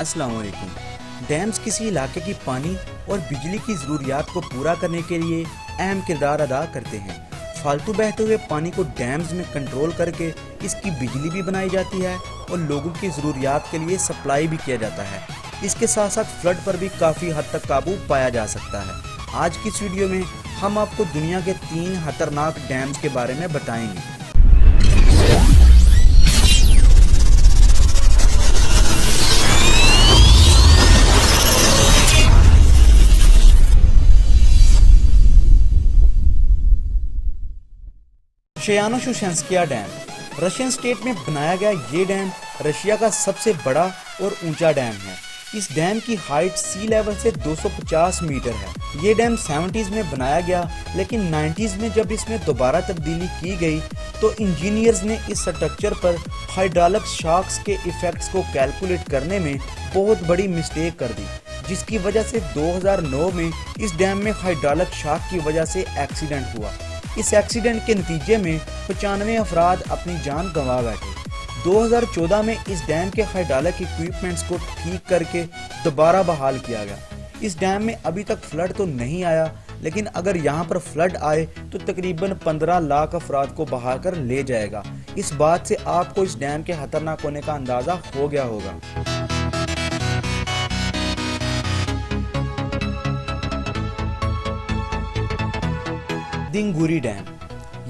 अस्सलाम वालेकुम। डैम्स किसी इलाके की पानी और बिजली की ज़रूरियात को पूरा करने के लिए अहम किरदार अदा करते हैं। फालतू बहते हुए पानी को डैम्स में कंट्रोल करके इसकी बिजली भी बनाई जाती है और लोगों की ज़रूरियात के लिए सप्लाई भी किया जाता है। इसके साथ साथ फ्लड पर भी काफ़ी हद तक काबू पाया जा सकता है। आज की इस वीडियो में हम आपको दुनिया के 3 खतरनाक डैम्स के बारे में बताएंगे। शेयानो-शुशेंस्किया डैम रशियन स्टेट में बनाया गया ये डैम रशिया का सबसे बड़ा और ऊंचा डैम है। इस डैम की हाइट सी लेवल से 250 मीटर है। ये डैम 70s में बनाया गया, लेकिन 90s में जब इसमें दोबारा तब्दीली की गई तो इंजीनियर्स ने इस स्ट्रक्चर पर हाइड्रोलिक शॉक्स के इफेक्ट्स को कैलकुलेट करने में बहुत बड़ी मिस्टेक कर दी, जिसकी वजह से 2009 में इस डैम में हाइड्रोलिक शॉक की वजह से एक्सीडेंट हुआ। इस एक्सीडेंट के नतीजे में 95 अफराद अपनी जान गंवा बैठे। 2014 में इस डैम के हाइड्रोलिक इक्विपमेंट्स को ठीक करके दोबारा बहाल किया गया। इस डैम में अभी तक फ्लड तो नहीं आया, लेकिन अगर यहाँ पर फ्लड आए तो तकरीबन 15 लाख अफराद को बहाकर ले जाएगा। इस बात से आपको इस डैम के खतरनाक होने का अंदाजा हो गया होगा। दिंगुरी डैम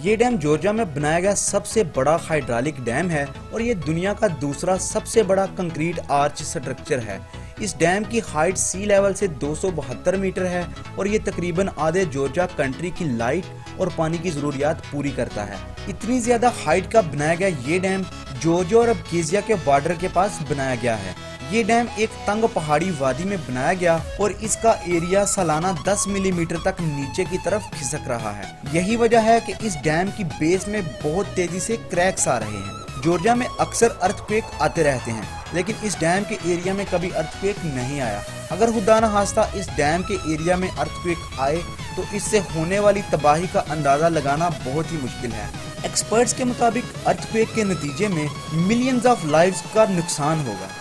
ये डैम जॉर्जिया में बनाया गया सबसे बड़ा हाइड्रोलिक डैम है और ये दुनिया का दूसरा सबसे बड़ा कंक्रीट आर्च स्ट्रक्चर है। इस डैम की हाइट सी लेवल से 272 मीटर है और ये तकरीबन आधे जॉर्जिया कंट्री की लाइट और पानी की ज़रूरियात पूरी करता है। इतनी ज़्यादा हाइट का बनाया गया ये डैम जॉर्जिया और अबखीज़िया के बॉर्डर के पास बनाया गया है। ये डैम एक तंग पहाड़ी वादी में बनाया गया और इसका एरिया सालाना 10 मिलीमीटर तक नीचे की तरफ खिसक रहा है। यही वजह है कि इस डैम की बेस में बहुत तेजी से क्रैक्स आ रहे हैं। जॉर्जिया में अक्सर अर्थक्वेक आते रहते हैं, लेकिन इस डैम के एरिया में कभी अर्थक्वेक नहीं आया। अगर खुदा न खास्ता इस डैम के एरिया में अर्थक्वेक आए तो इससे होने वाली तबाही का अंदाजा लगाना बहुत ही मुश्किल है। एक्सपर्ट्स के मुताबिक अर्थक्वेक के नतीजे में मिलियंस ऑफ लाइव्स का नुकसान होगा।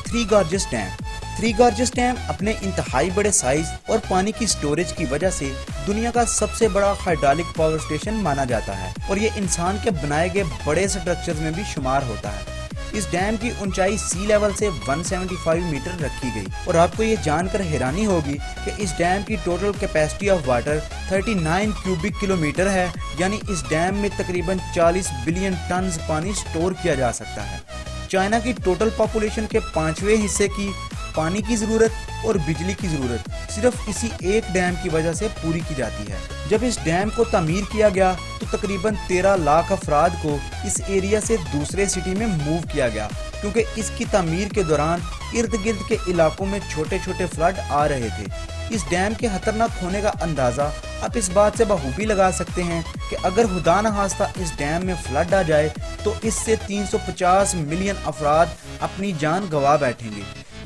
थ्री गॉर्जेस डैम अपने इंतहाई बड़े साइज और पानी की स्टोरेज की वजह से दुनिया का सबसे बड़ा हाइड्रोलिक पावर स्टेशन माना जाता है और ये इंसान के बनाए गए बड़े स्ट्रक्चर्स में भी शुमार होता है। इस डैम की ऊंचाई सी लेवल से 175 मीटर रखी गई और आपको ये जानकर हैरानी होगी कि इस डैम की total capacity of water 39 cubic kilometre है, यानी इस डैम में तकरीबन 40 बिलियन टन पानी स्टोर किया जा सकता है। चाइना की टोटल पॉपुलेशन के 5वें हिस्से की पानी की ज़रूरत और बिजली की ज़रूरत सिर्फ इसी एक डैम की वजह से पूरी की जाती है। जब इस डैम को तामीर किया गया तो तकरीबन 13 लाख अफराद को इस एरिया से दूसरे सिटी में मूव किया गया, क्योंकि इसकी तामीर के दौरान इर्द गिर्द के इलाकों में छोटे छोटे फ्लड आ रहे थे। इस डैम के खतरनाक होने का अंदाज़ा आप इस बात से बखूबी लगा सकते हैं कि अगर खुदा न खास्ता इस डैम में फ्लड आ जाए तो इससे 350 मिलियन अफराद अपनी जान गंवा बैठेंगे,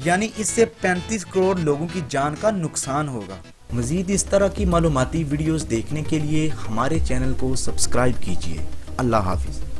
यानी इससे 35 करोड़ लोगों की जान का नुकसान होगा। मज़ीद इस तरह की मालूमाती वीडियोस देखने के लिए हमारे चैनल को सब्सक्राइब कीजिए। अल्लाह हाफिज़।